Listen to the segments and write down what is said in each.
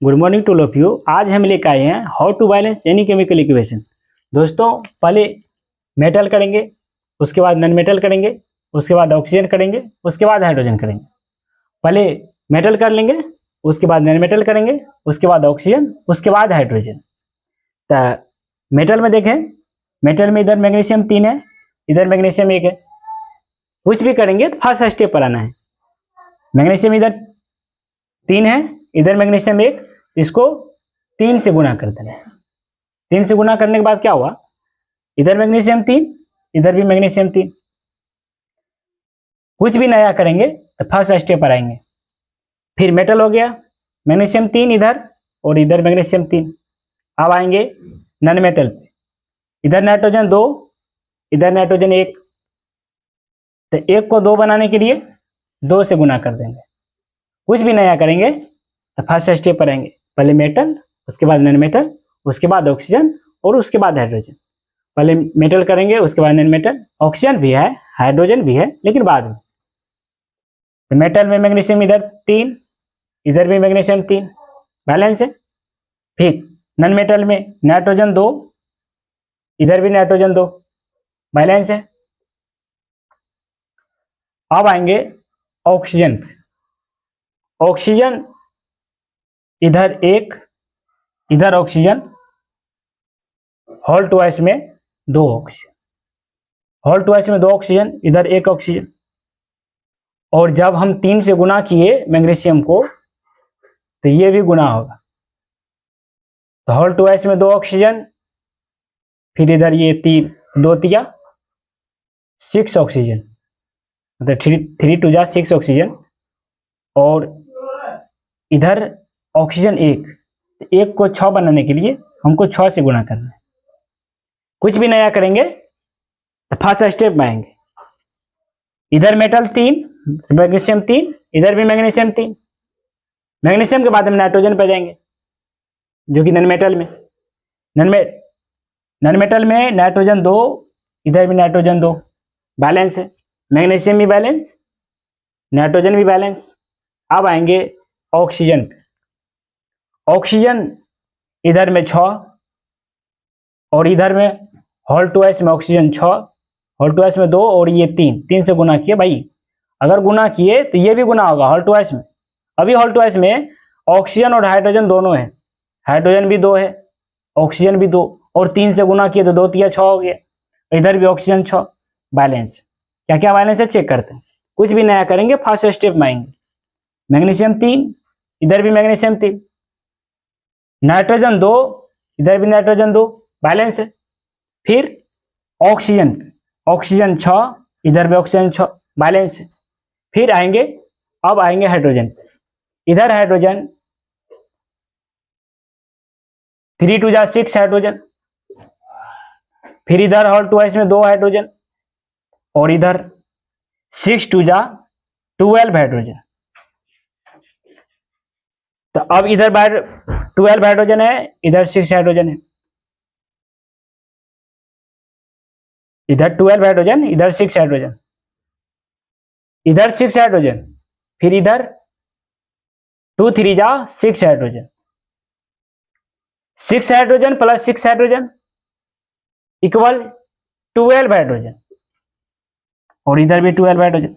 Good morning to all of you. आज हम लेकर आए हैं how to balance any chemical equation. दोस्तों पहले मेटल करेंगे, उसके बाद नॉन मेटल करेंगे, उसके बाद ऑक्सीजन करेंगे, उसके बाद हाइड्रोजन करेंगे। पहले मेटल कर लेंगे, उसके बाद नॉन मेटल करेंगे, उसके बाद ऑक्सीजन, उसके बाद हाइड्रोजन। तो मेटल में देखें, मेटल में इधर मैग्नीशियम 3 है, इधर मैग्नीशियम 1 है। कुछ भी करेंगे तो फर्स्ट स्टेप पर आना है। मैग्नीशियम इधर 3 है, इधर मैग्नीशियम 1, इसको 3 से गुना कर देना है। 3 से गुना करने के बाद क्या हुआ, इधर मैग्नीशियम 3, इधर भी मैग्नीशियम 3। कुछ भी नया करेंगे तो फर्स्ट स्टेप पर आएंगे। फिर मेटल हो गया, मैग्नीशियम 3 इधर और इधर मैग्नीशियम 3। अब आएंगे नॉन मेटल पे, इधर नाइट्रोजन 2, इधर नाइट्रोजन 1। तो 1 को 2 बनाने के लिए 2 से गुना कर देंगे। कुछ भी नया करेंगे तो फर्स्ट स्टेप पर आएंगे। पहले मेटल, उसके बाद नॉन मेटल, उसके बाद ऑक्सीजन और उसके बाद हाइड्रोजन। पहले मेटल करेंगे, उसके बाद नॉन मेटल। ऑक्सीजन भी है, हाइड्रोजन भी है, लेकिन बाद में। तो मेटल में मैग्नीशियम इधर 3, इधर भी मैग्नीशियम 3, बैलेंस है। फिर नॉन मेटल में नाइट्रोजन 2, इधर भी नाइट्रोजन 2, बैलेंस है। अब आएंगे ऑक्सीजन पे। ऑक्सीजन इधर 1, इधर ऑक्सीजन, होल ट्वाइस में 2 ऑक्सीजन, होल ट्वाइस में 2 ऑक्सीजन, इधर 1 ऑक्सीजन। और जब हम 3 से गुना किए मैग्नीशियम को तो ये भी गुना होगा। तो होल ट्वाइस में 2 ऑक्सीजन, फिर इधर ये 3, 2 तिया 6 ऑक्सीजन, मतलब 3 2 जा 6 ऑक्सीजन। और इधर ऑक्सीजन 1 को 6 बनाने के लिए हमको 6 से गुना करना है। कुछ भी नया करेंगे तो फर्स्ट स्टेप में आएंगे। इधर मेटल 3, मैग्नीशियम 3, इधर भी मैग्नीशियम 3। मैग्नीशियम के बाद हम नाइट्रोजन पे जाएंगे, जो कि नॉन मेटल में। नॉन मेटल में नाइट्रोजन 2, इधर भी नाइट्रोजन 2, बैलेंस है। मैग्नीशियम भी बैलेंस, नाइट्रोजन भी बैलेंस। अब आएंगे ऑक्सीजन पे। ऑक्सीजन इधर में 6 और इधर में होल ट्वाइस में ऑक्सीजन 6, होल ट्वाइस में 2 और ये 3, 3 से गुना किए भाई। अगर गुना किए तो ये भी गुना होगा होल ट्वाइस में। अभी होल ट्वाइस में ऑक्सीजन और हाइड्रोजन दोनों है, हाइड्रोजन भी 2 है, ऑक्सीजन भी 2, और 3 से गुना किए तो 2 तिया 6 हो गया। इधर भी ऑक्सीजन 6, बैलेंस। क्या क्या बैलेंस है चेक करते हैं। कुछ भी नया करेंगे फर्स्ट स्टेप में आएंगे। मैग्नीशियम 3, इधर भी मैग्नीशियम 3, नाइट्रोजन 2, इधर भी नाइट्रोजन 2, बैलेंस है। फिर ऑक्सीजन, ऑक्सीजन 6, इधर भी ऑक्सीजन 6, बैलेंस है। फिर आएंगे, अब आएंगे हाइड्रोजन। इधर हाइड्रोजन 3 2 जा 6 हाइड्रोजन, फिर इधर होल ट्वाइस में 2 हाइड्रोजन, और इधर 6 2 जा 12 हाइड्रोजन। तो अब इधर 12 हाइड्रोजन है, इधर 6 हाइड्रोजन है। इधर 12 हाइड्रोजन, इधर 6 हाइड्रोजन, इधर 6 हाइड्रोजन, फिर इधर 2 3 जा 6 hydrogen. 6 hydrogen plus 6 hydrogen equal 12 hydrogen, और इधर भी 12 हाइड्रोजन।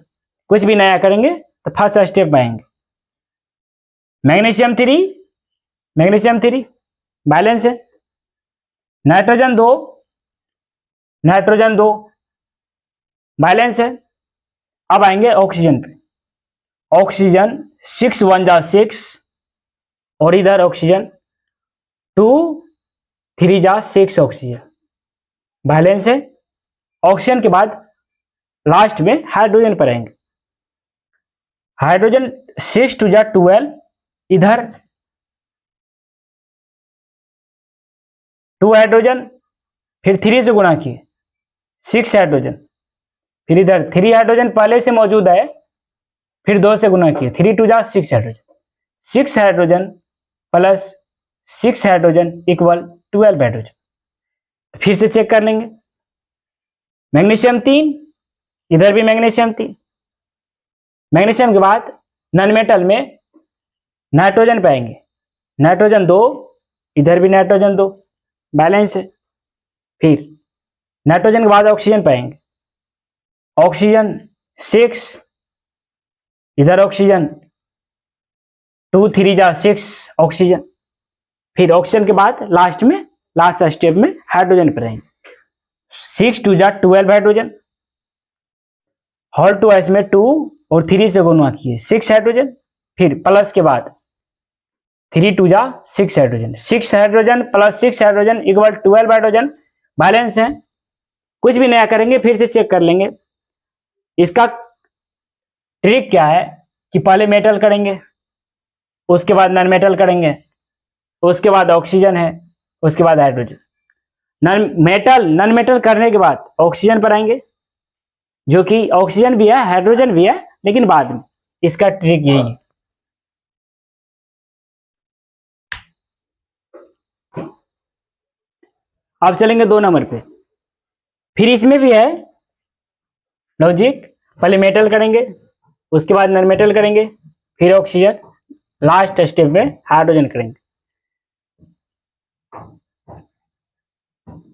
कुछ भी नया करेंगे तो फर्स्ट स्टेप में आएंगे। मैग्नीशियम 3, मैग्नीशियम 3, बैलेंस है। नाइट्रोजन 2, नाइट्रोजन 2, बैलेंस है। अब आएंगे ऑक्सीजन पे। ऑक्सीजन 6 1 जा 6, और इधर ऑक्सीजन 2 3 जा 6 ऑक्सीजन, बैलेंस है। ऑक्सीजन के बाद लास्ट में हाइड्रोजन पर आएंगे। हाइड्रोजन 6 2 जा 12, इधर 2 हाइड्रोजन, फिर 3 से गुना किए 6 हाइड्रोजन, फिर इधर 3 हाइड्रोजन पहले से मौजूद है, फिर 2 से गुना किए 3 2 जा 6 hydrogen. 6 hydrogen plus 6 hydrogen equal 12 hydrogen. फिर से चेक कर लेंगे। मैग्नीशियम 3, इधर भी मैग्नीशियम 3। मैग्नीशियम के बाद नॉन मेटल में नाइट्रोजन पाएंगे। नाइट्रोजन 2, इधर भी नाइट्रोजन 2, बैलेंस है। फिर नाइट्रोजन के बाद ऑक्सीजन पाएंगे, ऑक्सीजन 6, इधर ऑक्सीजन 2 3 जा 6 ऑक्सीजन। फिर ऑक्सीजन के बाद लास्ट में, लास्ट स्टेप में हाइड्रोजन पर आएंगे, 6 2 जा 12 हाइड्रोजन, हॉल टू इसमें 2 और 3 से गुणा किए 6 हाइड्रोजन। फिर प्लस के बाद 3 2 जा 6 hydrogen, 6 hydrogen plus 6 hydrogen equal 12 hydrogen, balance है। कुछ भी नया करेंगे फिर से चेक कर लेंगे। इसका ट्रिक क्या है कि पहले मेटल करेंगे, उसके बाद नॉन मेटल करेंगे, उसके बाद ऑक्सीजन है, उसके बाद हाइड्रोजन। नॉन मेटल करने के बाद ऑक्सीजन पर आएंगे, जो कि ऑक्सीजन भी है हाइड्रोजन भी है, लेकिन बाद में। इसका ट्रिक यही है। अब चलेंगे 2 नंबर पे। फिर इसमें भी है लॉजिक, पहले मेटल करेंगे, उसके बाद नॉन मेटल करेंगे, फिर ऑक्सीजन, लास्ट स्टेप में हाइड्रोजन करेंगे।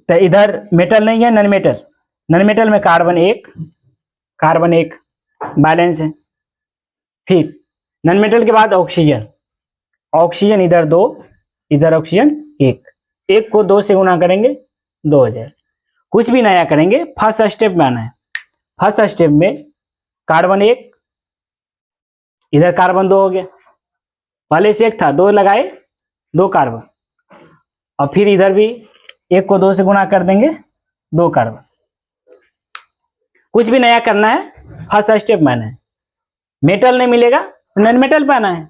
तो इधर मेटल नहीं है, नॉन मेटल। नॉन मेटल में कार्बन 1 बैलेंस है। फिर नॉन मेटल के बाद ऑक्सीजन, ऑक्सीजन इधर 2, इधर ऑक्सीजन 1 को 2 से गुना करेंगे 2 हो जाए। कुछ भी नया करेंगे, फर्स्ट स्टेप में आना है। फर्स्ट स्टेप में कार्बन 1, इधर कार्बन 2 हो गया, पहले से 1 था, 2 लगाए 2 कार्बन, और फिर इधर भी 1 को 2 से गुना कर देंगे 2 कार्बन। कुछ भी नया करना है, फर्स्ट स्टेप में आना है। मेटल नहीं मिलेगा तो नॉन मेटल पे आना है,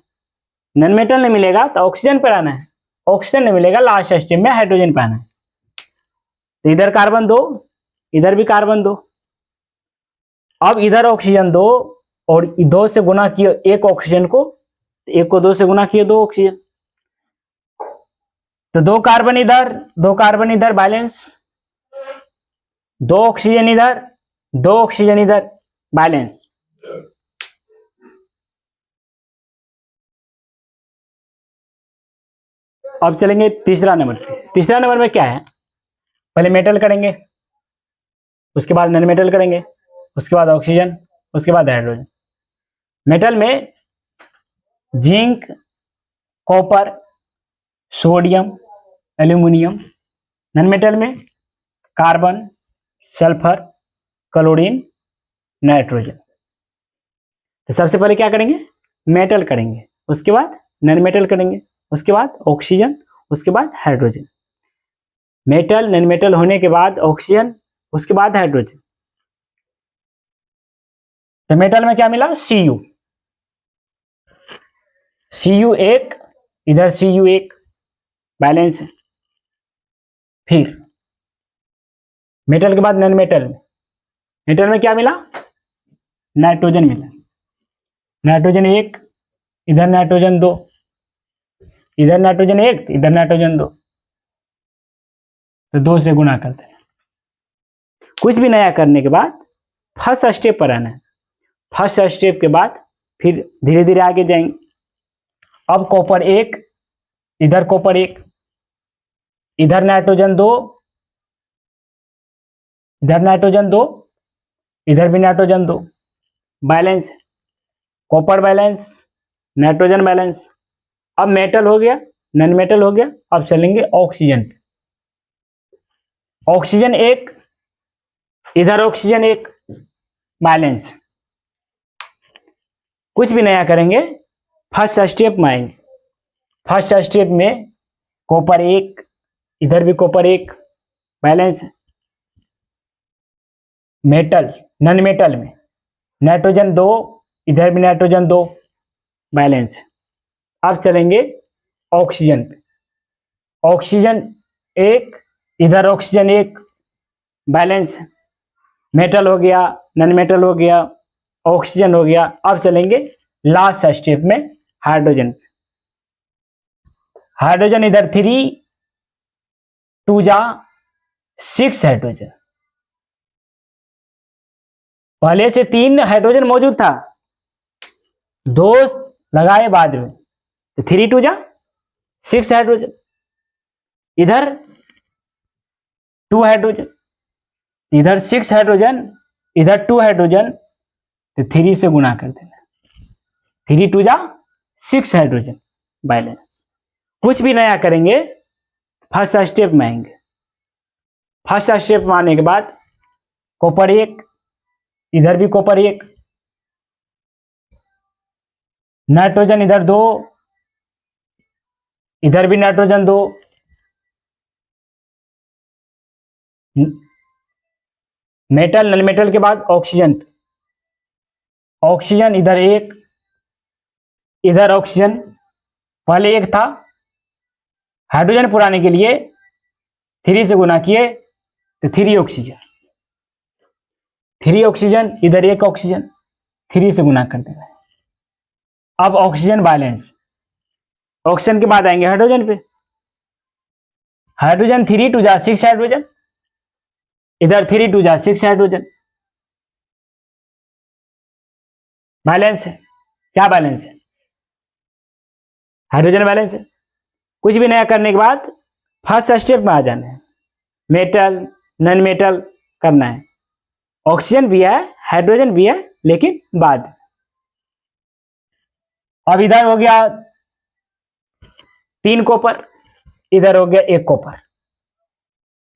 नॉन मेटल नहीं मिलेगा तो ऑक्सीजन पर आना है, ऑक्सीजन नहीं मिलेगा लास्ट स्टेप में हाइड्रोजन पे आना है। तो इधर कार्बन 2, इधर भी कार्बन 2। अब इधर ऑक्सीजन 2 और 2 से गुना किए 1 ऑक्सीजन को, 1 को 2 से गुना किए 2 ऑक्सीजन, तो 2 कार्बन इधर 2 कार्बन इधर, बैलेंस। 2 ऑक्सीजन इधर 2 ऑक्सीजन इधर, बैलेंस। अब चलेंगे तीसरा नंबर पे। तीसरा नंबर में क्या है, पहले मेटल करेंगे, उसके बाद नॉन मेटल करेंगे, उसके बाद ऑक्सीजन, उसके बाद हाइड्रोजन। मेटल में zinc, copper, sodium, aluminium. Non metal में कार्बन, सल्फर, क्लोरीन, नाइट्रोजन। तो सबसे पहले क्या करेंगे, मेटल करेंगे, उसके बाद नॉन मेटल करेंगे, उसके बाद ऑक्सीजन, उसके बाद हाइड्रोजन। मेटल नॉन मेटल होने के बाद ऑक्सीजन, उसके बाद हाइड्रोजन। तो मेटल में क्या मिला, Cu, Cu 1, इधर Cu 1, बैलेंस है। फिर मेटल के बाद नॉन मेटल में, मेटल में क्या मिला, नाइट्रोजन मिला, नाइट्रोजन 1, इधर नाइट्रोजन 2, इधर नाइट्रोजन 1, इधर नाइट्रोजन 2, तो 2 से गुना करते हैं। कुछ भी नया करने के बाद फर्स्ट स्टेप पर आना है। फर्स्ट स्टेप के बाद फिर धीरे धीरे आगे जाएंगे। अब कॉपर 1, इधर कॉपर 1, इधर नाइट्रोजन 2, इधर नाइट्रोजन 2, इधर भी nitrogen 2, balance. Copper balance, nitrogen balance. अब मेटल हो गया, नॉन मेटल हो गया। अब चलेंगे ऑक्सीजन पे। ऑक्सीजन 1, इधर ऑक्सीजन 1, बैलेंस। कुछ भी नया करेंगे, फर्स्ट स्टेप में आएंगे। फर्स्ट स्टेप में कॉपर 1, इधर भी copper 1, balance. Metal non metal में नाइट्रोजन 2, इधर भी नाइट्रोजन 2, बैलेंस। अब चलेंगे ऑक्सीजन पे। ऑक्सीजन 1, इधर ऑक्सीजन 1, बैलेंस। मेटल हो गया, नॉन मेटल हो गया, ऑक्सीजन हो गया। अब चलेंगे लास्ट स्टेप में हाइड्रोजन पे। हाइड्रोजन इधर 3 2 जा 6 हाइड्रोजन, पहले से 3 हाइड्रोजन मौजूद था, 2 लगाए बाद में, तो 3 2 जा 6 हाइड्रोजन, इधर 2 हाइड्रोजन, इधर 6 हाइड्रोजन, इधर 2 हाइड्रोजन, तो 3 से गुना कर देना, 3 2 जा 6 हाइड्रोजन बैलेंस। कुछ भी नया करेंगे फर्स्ट स्टेप में आएंगे। फर्स्ट स्टेप में आने के बाद कॉपर 1, इधर भी कॉपर 1, नाइट्रोजन इधर 2, इधर भी नाइट्रोजन 2, मेटल नॉन मेटल के बाद ऑक्सीजन, ऑक्सीजन इधर 1, इधर ऑक्सीजन, पहले 1 था, हाइड्रोजन पुराने के लिए 3 से गुना किए तो 3 ऑक्सीजन, 3 ऑक्सीजन, इधर 1 ऑक्सीजन, 3 से गुना कर देना है। अब ऑक्सीजन बैलेंस, ऑक्सीजन के बाद आएंगे हाइड्रोजन पे, हाइड्रोजन 3 2 जा 6 हाइड्रोजन, इधर 3 2 जा 6 हाइड्रोजन, बैलेंस है। क्या बैलेंस है? हाइड्रोजन बैलेंस है। कुछ भी नया करने के बाद फर्स्ट स्टेप में आ जाना है, मेटल नॉन मेटल करना है। ऑक्सीजन भी है, हाइड्रोजन भी है, लेकिन बाद। अब इधर हो गया 3 कॉपर, इधर हो गया 1 कॉपर,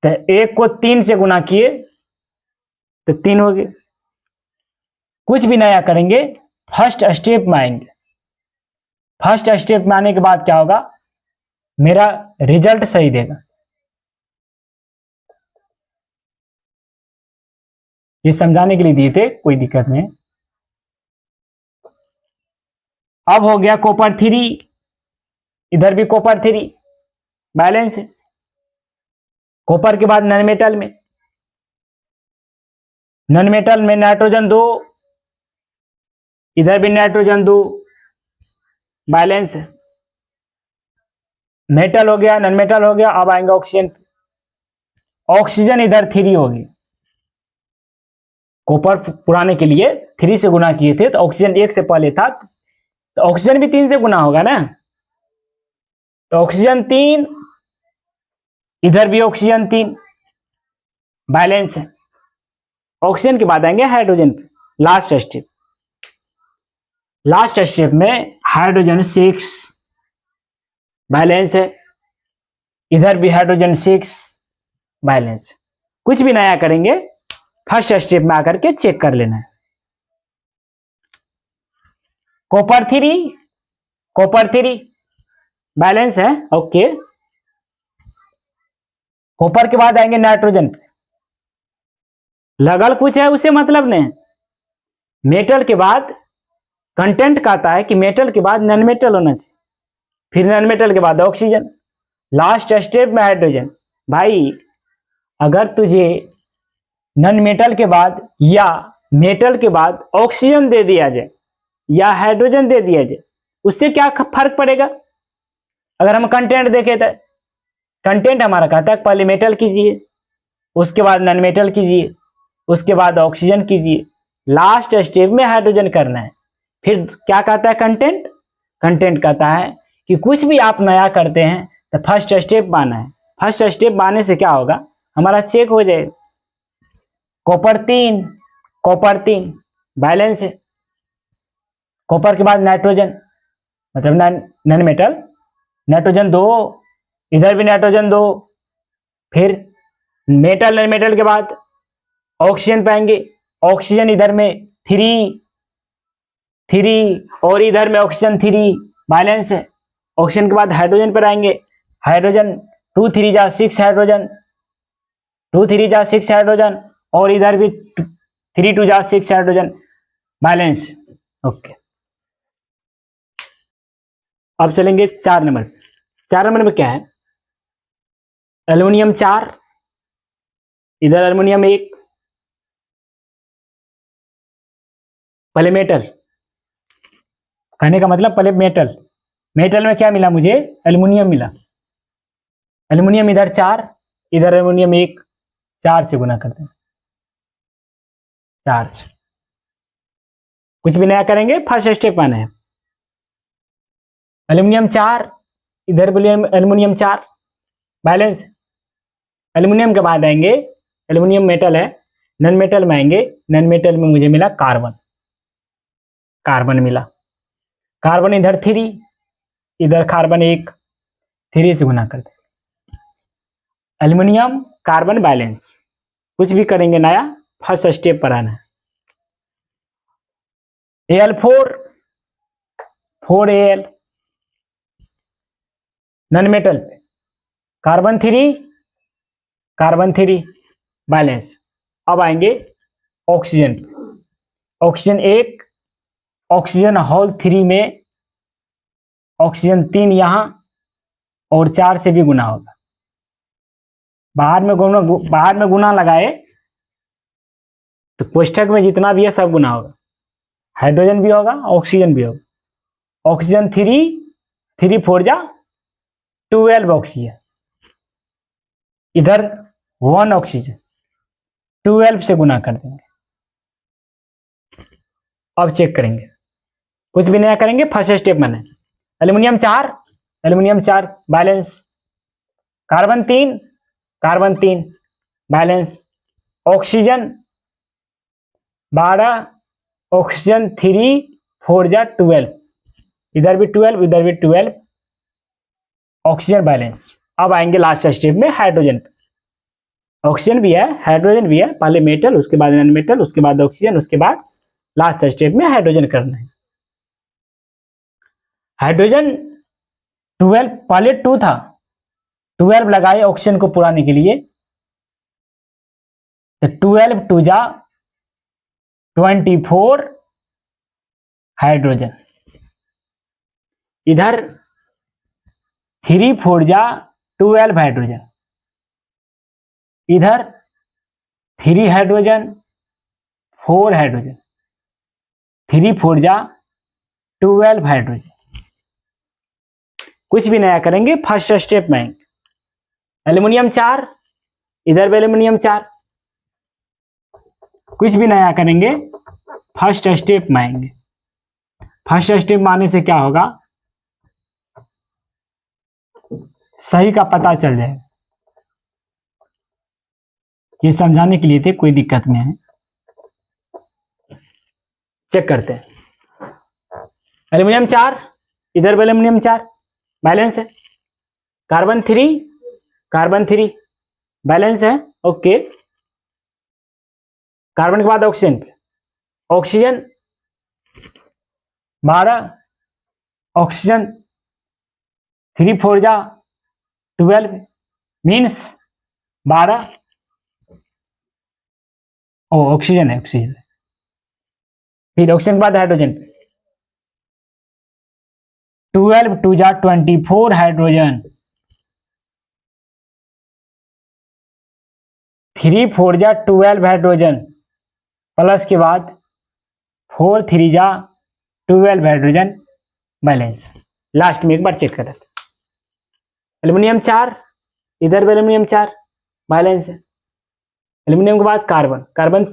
तो 1 को 3 से गुना किए तो 3 हो गए। कुछ भी नया करेंगे फर्स्ट स्टेप में आएंगे। फर्स्ट स्टेप में आने के बाद क्या होगा, मेरा रिजल्ट सही देगा। ये समझाने के लिए दिए थे, कोई दिक्कत नहीं। अब हो गया कॉपर 3, इधर भी कॉपर 3 बैलेंस है। कॉपर के बाद नॉन मेटल में, नॉन मेटल में नाइट्रोजन 2, इधर भी नाइट्रोजन 2 बैलेंस है। मेटल हो गया, नॉन मेटल हो गया। अब आएंगे ऑक्सीजन, ऑक्सीजन इधर 3 होगी। कॉपर पुराने के लिए 3 से गुना किए थे, तो ऑक्सीजन 1 से पहले था, तो ऑक्सीजन भी 3 से गुना होगा ना, तो ऑक्सीजन 3, इधर भी ऑक्सीजन 3 बैलेंस है। ऑक्सीजन के बाद आएंगे हाइड्रोजन पे, लास्ट स्टेप। लास्ट स्टेप में हाइड्रोजन 6 बैलेंस है, इधर भी हाइड्रोजन 6 बैलेंस है। कुछ भी नया करेंगे फर्स्ट स्टेप में आकर के चेक कर लेना है। कॉपर 3, कॉपर 3 बैलेंस है, ओके। कॉपर के बाद आएंगे नाइट्रोजन पे, लगल कुछ है उससे मतलब नहीं। मेटल के बाद कंटेंट कहता है कि मेटल के बाद नॉन मेटल होना चाहिए, फिर नॉन मेटल के बाद ऑक्सीजन, लास्ट स्टेप में हाइड्रोजन। भाई अगर तुझे नॉन मेटल के बाद या मेटल के बाद ऑक्सीजन दे दिया जाए या हाइड्रोजन दे दिया जाए, उससे क्या फर्क पड़ेगा? अगर हम कंटेंट देखें तो कंटेंट हमारा कहता है पहले मेटल कीजिए, उसके बाद नॉन मेटल कीजिए, उसके बाद ऑक्सीजन कीजिए, लास्ट स्टेप में हाइड्रोजन करना है। फिर क्या कहता है कंटेंट? कंटेंट कहता है कि कुछ भी आप नया करते हैं तो फर्स्ट स्टेप माना है। फर्स्ट स्टेप मानने से क्या होगा, हमारा चेक हो जाएगा। कॉपर 3, कॉपर 3 बैलेंस है। कॉपर के बाद नाइट्रोजन, मतलब नॉन मेटल, नाइट्रोजन 2, इधर भी नाइट्रोजन 2, फिर मेटल नॉन मेटल के बाद ऑक्सीजन पाएंगे। ऑक्सीजन इधर में 3 और इधर में ऑक्सीजन 3 बैलेंस है। ऑक्सीजन के बाद हाइड्रोजन पर आएंगे, हाइड्रोजन 2 3 जा 6 हाइड्रोजन, 2 3 जा 6 हाइड्रोजन, और इधर भी 3 2 जा 6 हाइड्रोजन बैलेंस, ओके। अब चलेंगे 4 नंबर। 4 नंबर में क्या है, एल्युमिनियम 4, इधर एल्युमिनियम 1, पहले मेटल, कहने का मतलब पहले मेटल। मेटल में क्या मिला मुझे, एल्युमिनियम मिला। एल्युमिनियम इधर 4, इधर एल्युमिनियम 1, 4 से गुना करते हैं, 4 से। कुछ भी नया करेंगे फर्स्ट स्टेप आना है। एल्युमिनियम 4, इधर बोलिए एल्युमिनियम 4 बैलेंस। एल्युमिनियम के बाद आएंगे, एल्युमिनियम मेटल है, नॉन मेटल में आएंगे, नॉन मेटल में मुझे मिला कार्बन, कार्बन मिला, कार्बन इधर 3, इधर कार्बन 1, 3 से गुना करते, एल्युमिनियम कार्बन बैलेंस। कुछ भी करेंगे नया, फर्स्ट स्टेप पर आना है। Al4 4Al नॉन मेटल पे, कार्बन 3 बैलेंस। अब आएंगे ऑक्सीजन, ऑक्सीजन 1, ऑक्सीजन होल 3 में ऑक्सीजन 3 यहां और 4 से भी गुना होगा, बाहर में गुना लगाए तो कोष्ठक में जितना भी है सब गुना होगा, हाइड्रोजन भी होगा, ऑक्सीजन भी होगा। ऑक्सीजन 3 4 जा 12 ऑक्सीजन, इधर 1 ऑक्सीजन, 12 से गुना कर देंगे। अब चेक करेंगे, कुछ भी नया करेंगे, फर्स्ट स्टेप में है। Aluminium 4 balance, carbon 3 balance, oxygen 12, oxygen 3 4 जा 12, इधर भी 12, इधर भी 12, ऑक्सीजन बैलेंस। अब आएंगे लास्ट स्टेप में हाइड्रोजन, ऑक्सीजन भी है, हाइड्रोजन भी है, पहले मेटल, उसके बाद नॉन मेटल, उसके बाद ऑक्सीजन, उसके बाद लास्ट स्टेप में हाइड्रोजन करना है। हाइड्रोजन 12, पहले 2 था, 12 लगाए ऑक्सीजन को पुराने के लिए, तो 12 2 जा 24 हाइड्रोजन, इधर 3 4 जा 12 हाइड्रोजन, इधर 3 हाइड्रोजन 4 हाइड्रोजन, 3 4 जा 12 हाइड्रोजन। कुछ भी नया करेंगे, फर्स्ट स्टेप में एल्युमिनियम 4, इधर भी एल्युमिनियम 4, कुछ भी नया करेंगे, फर्स्ट स्टेप में आएंगे। फर्स्ट स्टेप में आने से क्या होगा, सही का पता चल जाएगा। ये समझाने के लिए थे, कोई दिक्कत नहीं है। चेक करते हैं, एल्युमिनियम 4, इधर भी एल्युमिनियम 4 बैलेंस है, कार्बन 3 बैलेंस है, ओके। कार्बन के बाद ऑक्सीजन, ऑक्सीजन 12, ऑक्सीजन 3 4 जा 12 मीन्स 12, ऑक्सीजन है, ऑक्सीजन। फिर ऑक्सीजन के बाद हाइड्रोजन, 12 2 जा 24 हाइड्रोजन, 3 4 जा 12 हाइड्रोजन, प्लस के बाद 4 3 जा 12 हाइड्रोजन बैलेंस। लास्ट में एक बार चेक करें, एल्युमिनियम 4, इधर भी एल्युमिनियम 4 बैलेंस है, एल्युमिनियम के बाद कार्बन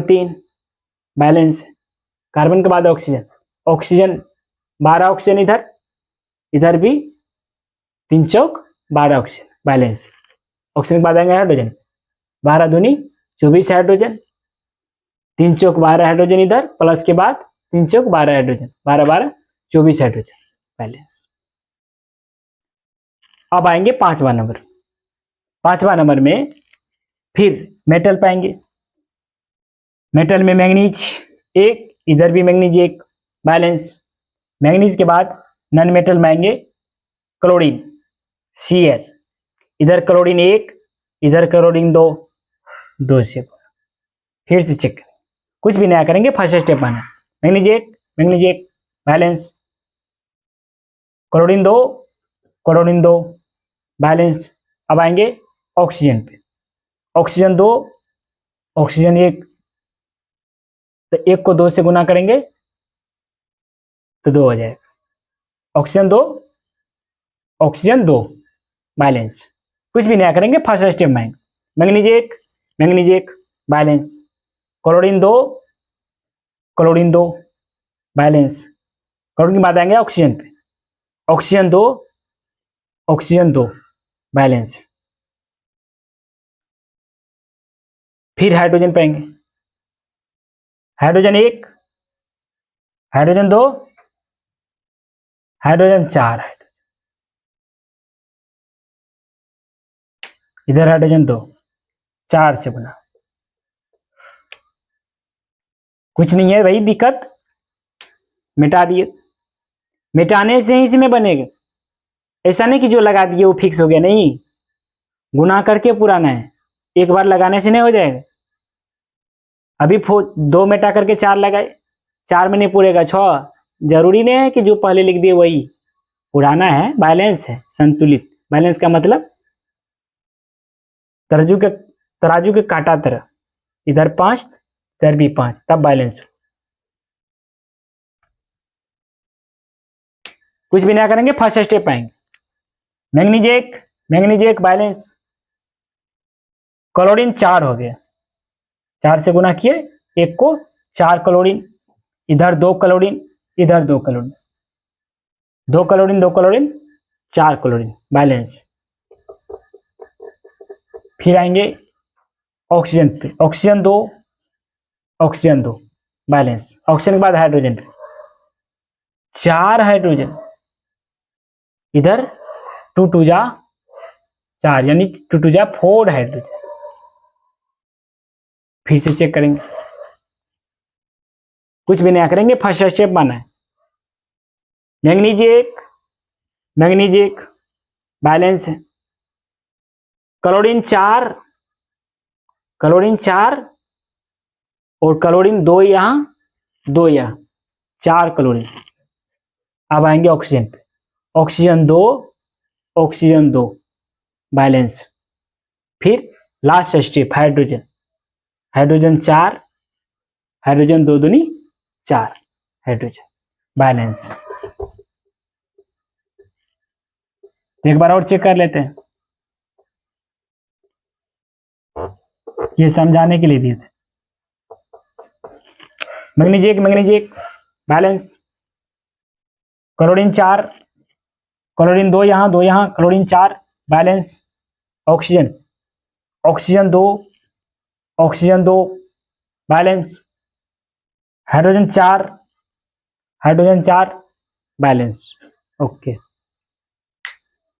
3 बैलेंस है, कार्बन के बाद ऑक्सीजन 12 ऑक्सीजन, इधर भी 3 चौक 12 ऑक्सीजन बैलेंस। ऑक्सीजन के बाद आएंगे हाइड्रोजन, 12 दूनी 24 हाइड्रोजन, 3 चौक 12 हाइड्रोजन इधर, प्लस के बाद 3 चौक 12 हाइड्रोजन, 12 12 24 हाइड्रोजन बैलेंस। अब आएंगे 5वां नंबर, 5वां नंबर में फिर मेटल पाएंगे, मेटल में मैंगनीज 1, इधर भी मैंगनीज 1 बैलेंस। मैंगनीज के बाद नॉन मेटल में आएंगे क्लोरीन Cl, इधर क्लोरीन 1, इधर क्लोरीन 2 से। फिर से चेक, कुछ भी नया करेंगे, फर्स्ट स्टेप आना, मैंगनीज 1 बैलेंस, क्लोरीन 2 बैलेंस। अब आएंगे ऑक्सीजन पे, ऑक्सीजन 2, ऑक्सीजन 1, तो 1 को 2 से गुना करेंगे तो 2 हो जाएगा, ऑक्सीजन 2 बैलेंस। कुछ भी नया करेंगे, फर्स्ट स्टेप में manganese 1 balance, chlorine 2 balance. Chlorine के बाद आएंगे ऑक्सीजन पे, ऑक्सीजन दो बैलेंस। फिर हाइड्रोजन पाएंगे, हाइड्रोजन 1, हाइड्रोजन 2, हाइड्रोजन 4, इधर हाइड्रोजन 2, 4 से बना। कुछ नहीं है भाई दिक्कत, मिटा दिए। मिटाने से ही इसमें बनेगा, ऐसा नहीं कि जो लगा दिए वो फिक्स हो गया, नहीं, गुना करके पुराना है, एक बार लगाने से नहीं हो जाएगा। अभी 2 मिटा करके 4 लगाए, 4 में नहीं पूरेगा, 6। जरूरी नहीं है कि जो पहले लिख दिए वही पुराना है, बैलेंस है, संतुलित। बैलेंस का मतलब तराजू के काटा तरह, इधर 5 इधर भी 5, तब बैलेंस। कुछ भी नहीं करेंगे, फर्स्ट स्टेप आएंगे। मैग्नीज एक बैलेंस, क्लोरीन 4 हो गया, 4 से गुना किए, एक को 4 क्लोरीन, इधर 2 क्लोरीन, इधर 2 chlorine, 2 chlorine 2 chlorine 4 chlorine balance. फिर आएंगे ऑक्सीजन पे, ऑक्सीजन 2 बैलेंस। ऑक्सीजन के बाद हाइड्रोजन पे 4 हाइड्रोजन, इधर 2 2 जा 4, यानी 2 2 जा 4 हाइड्रोजन। फिर से चेक करेंगे, कुछ भी नया करेंगे, फर्स्ट स्टेप माना है। मैग्नीज एक बैलेंस है, क्लोरीन 4 और क्लोरीन 2 यहाँ 2 यहाँ, 4 क्लोरीन। अब आएंगे ऑक्सीजन पे, ऑक्सीजन 2 बैलेंस। फिर लास्ट स्टेप हाइड्रोजन 4, हाइड्रोजन 2 दूनी 4 हाइड्रोजन बैलेंस। एक बार और चेक कर लेते हैं, ये समझाने के लिए दिए थे। मैग्नीज एक बैलेंस, क्लोरीन 4, क्लोरीन 2 यहाँ 2 यहाँ, chlorine 4 balance. Oxygen 2 balance, hydrogen 4 balance. Okay.